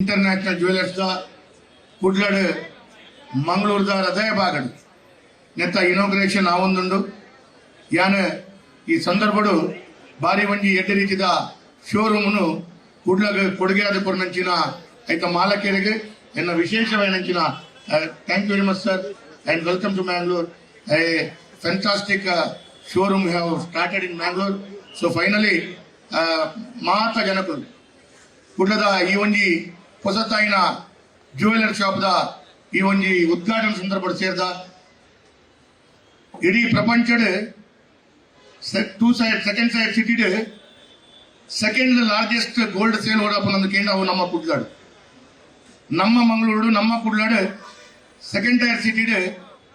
International jewellers ಕುಡ್ಲಡ್ ಮಂಗಳೂರದ ಹೃದಯ ಭಾಗಡು ನೆತ್ತ ಇನಾಗ್ರೇಷನ್ ಆವೊಂದುಂಡು ಯಾನ್ ಈ ಸಂದರ್ಭಡು ಬಾರಿ ಒಂಜಿ ಎಡ್ಡೆ ರೀತಿದ ಶೋರೂಮ್ನು ಕುಡ್ಲಗ್ ಕೊಡುಗೆ ಆದಿಪುರನಂಚಿನ ಐತ ಮಾಲಕರಿಗೆ ಎನ್ನ ವಿಶೇಷವಾದಂಚಿನ thank you very much sir and welcome to Mangalore. A fantastic showroom we have started in Mangalore. So finally, Mahata Janakul, Kudlada Ivanji Posataina Jeweler Shop da Ivanji Udghatan Sundarbad Serda Idi Prapanchade two side, second side city de second largest gold sale order upon the Kenda Nama Kudlad. Nama Mangaluru, Nama Kudlad. Second tier city de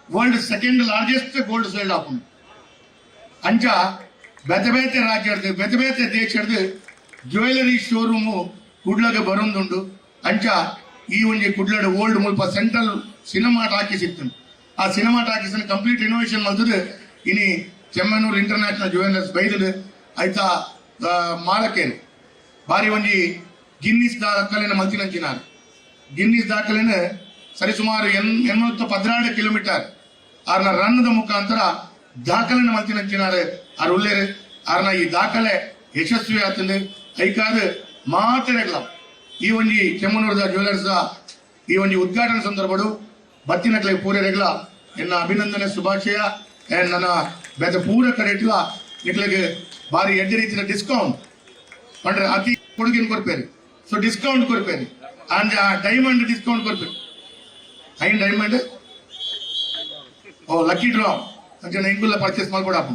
world second largest gold sale happen. Anja Bethabete Rajarde Bethabete Dekshade jewelry showroom Kudlaga Barundundu Anja even a Kudlad old Mulpa central cinema talkies it. A cinema talkies and complete innovation Maldude in Chemanur International Jewelers by the Aita Malakan Barivanji Guinness Dakalina Maltinanchina Guinness Dakalina ಸರಿಸುಮಾರು 816 kilometre ಆರ್ನ ರನ್ನದ ಮುಖಾಂತರ ದಾಖಲೆಯನ್ನು ಮಾಡ್ತಿನಂಚಿನಾರೆ R ಉಳ್ಳೇರು ಆರ್ನ ಈ ದಾಖಲೆ ಯಶಸ್ವಿ ಆತಂದು ಐಕಾದ ಮಾತೆರೆಗಳ ಈ ಒಂಜಿ ಚೆಮ್ಮನೂರದ jewellers ಈ ಒಂಜಿ ಉದ್ಘಾಟನಾ ಸಂದರ್ಭಡು ಬತ್ತಿನಕ್ಲೆ ಪೂರೆರೆಗಳ ಎನ್ನ ಅಭಿನಂದನೆ ಶುಭಾಶಯ ನನ್ನ ಬೆದ ಪೂರ ಕರೆಟ್ಲ ನಿಕ್ಲೆಗೆ ಬಾರಿ ಎಡ್ಡೆ ರೀತಿಯ ಡಿಸ್ಕೌಂಟ್ ಅಂದ್ರೆ ಅತಿ ಕೊಡುಗೆನ್ ಕೊರ್ಪೇರಿ ಸೊ ಡಿಸ್ಕೌಂಟ್ ಕೊರ್ಪೇರಿ ಅಂಡ್ ಡೈಮಂಡ್ ಡಿಸ್ಕೌಂಟ್ ಕೊರ್ಪೇರಿ ಐನ್ ಡೈಮಂಡ್ ಓ ಲಕ್ಕಿ ಡ್ರಾ ಅಂತ ಇಂಗುಲ್ಲ ಪರ್ಚೇಸ್ ಮಾಡ್ಕೊಡಪ್ಪ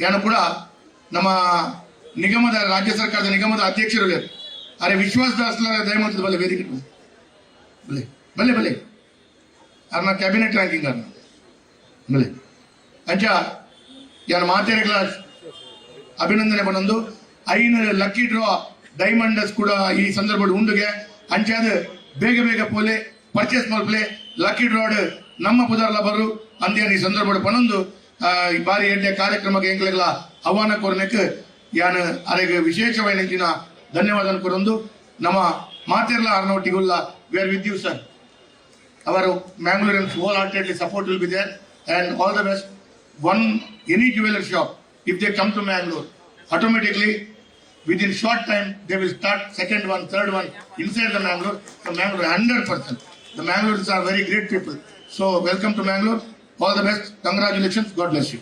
ಯಾನು ಕೂಡ ನಮ್ಮ ನಿಗಮದ ರಾಜ್ಯ ಸರ್ಕಾರದ ನಿಗಮದ ಅಧ್ಯಕ್ಷರು ಅರೆ ವಿಶ್ವಾಸ ದಾಸ್ಲ ದಯಮಂತದ ಬಲೆ ವೇದಿಕೆ ಬಲೆ ಬಲೆ ಬಲೆ ಅರ್ನ ಕ್ಯಾಬಿನೆಟ್ ರ್ಯಾಂಕಿಂಗ್ ಅರ್ನ ಬಲೆ ಅಂಚ ಯಾನು ಮಾತೇರಿಗಳ ಅಭಿನಂದನೆ ಬಂದು ಐನ್ ಲಕ್ಕಿ ಡ್ರಾ ಡೈಮಂಡಸ್ ಕೂಡ ಈ ಸಂದರ್ಭ ಉಂಡುಗೆ ಅಂಚಾದ ಬೇಗ ಬೇಗ ಪೋಲೆ ಪರ್ಚೇಸ್ ಮಾಡ್ಲೆ ಲಕ್ಕಿ ಡ್ರಾಡ್ ನಮ್ಮ ಪುದಾರ್ಲ ಬರು ಅಂದೇ ಈ ಸಂದರ್ಭ ಪನೊಂದು ಬಾರಿ ಎಡ್ಡೆ ಕಾರ್ಯಕ್ರಮಕ್ಕೆ ಎಂಕ್ಲೆಗಳ ಆಹ್ವಾನ ಕೊರನೆಕ್ ಯಾನ್ ಅರೆಗೆ ವಿಶೇಷವಾದ ಧನ್ಯವಾದ ಕೊರೊಂದು ನಮ್ಮ ಮಾತೆರ್ಲ ಅರ್ನೊಟ್ಟಿಗುಲ್ಲ we are with you sir our Mangaloreans wholeheartedly support will be there and all the best. One any jeweler shop if they come to Mangalore automatically within short time they will start second one, third one inside the Mangalore. The Mangalore 100%. The Mangaloreans are very great people. So welcome to Mangalore. All the best. Congratulations. God bless you.